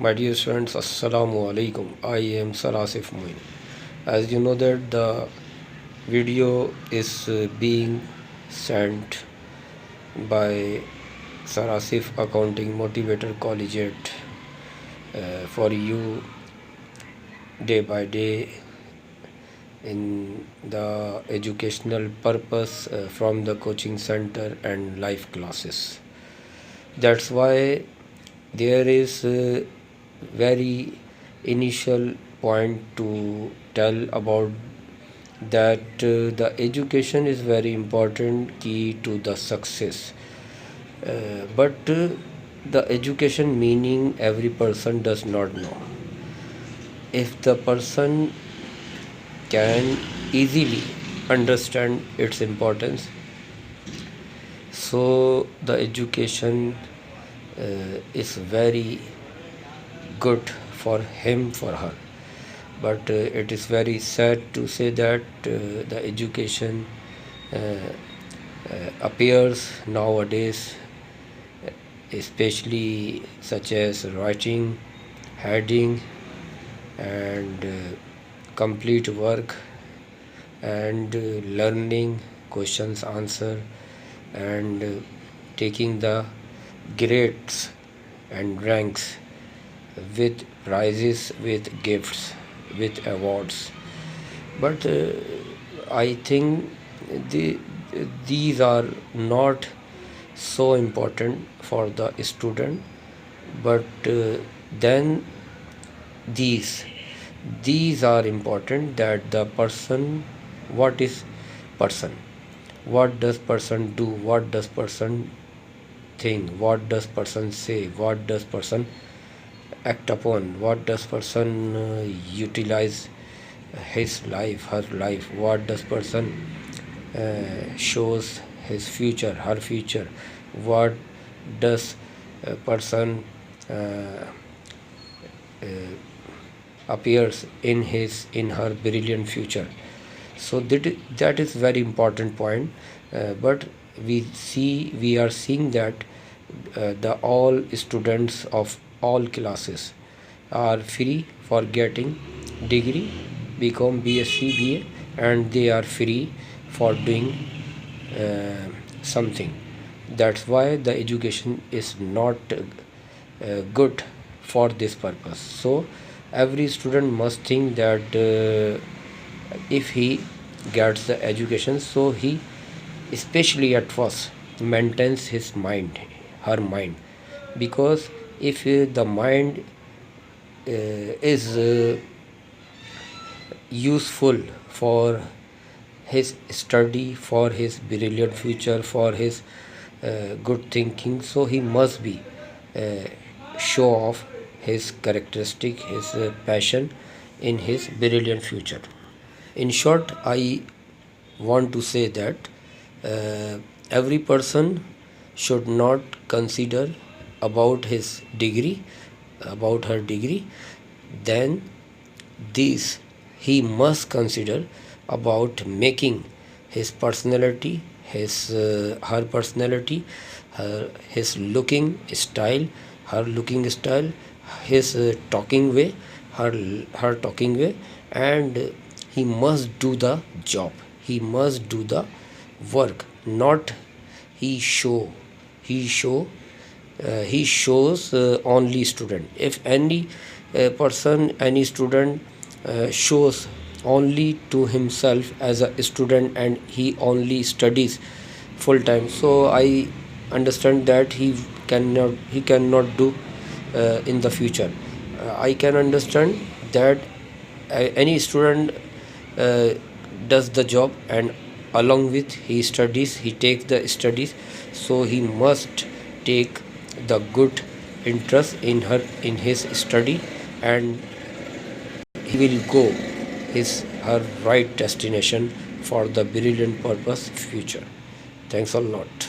My dear students, Assalamu alaikum. I am Sir Asif. As you know that the video is being sent by Sir Asif Accounting Motivator Collegiate for you day by day in the educational purpose from the coaching center and live classes. That's why there is a very initial point to tell about that the education is very important key to the success. But the education meaning every person does not know. If the person can easily understand its importance, so the education is very good for him, for her. But it is very sad to say that the education appears nowadays, especially such as writing, heading, and complete work, and learning questions answer, and taking the grades and ranks with prizes, with gifts, with awards. But I think these are not so important for the student. But then these are important, that the person, what is person, what does person do, what does person think, what does person say, what does person act upon, what does person utilize his life, her life, what does person shows his future, her future, what does a person appears in her brilliant future. So that is very important point. But we are seeing that the all students of all classes are free for getting degree, become BSc, BA, and they are free for doing something. That's why the education is not good for this purpose. So every student must think that if he gets the education, so he, especially at first, maintains his mind, her mind. Because if the mind is useful for his study, for his brilliant future, for his good thinking, so he must be show off his characteristic, his passion in his brilliant future. In short, I want to say that every person should not consider about his degree, about her degree. Then this he must consider about making his personality, his her personality, his looking style, her looking style, his talking way, her talking way, and he must do the job. He must do the work, not he show. He show. He shows only student. If any person, any student shows only to himself as a student, and he only studies full time, so I understand that he cannot do in the future. I can understand that any student does the job, and along with he studies, he takes the studies, so he must take the good interest in his study, and he will go her right destination for the brilliant purpose future. Thanks a lot.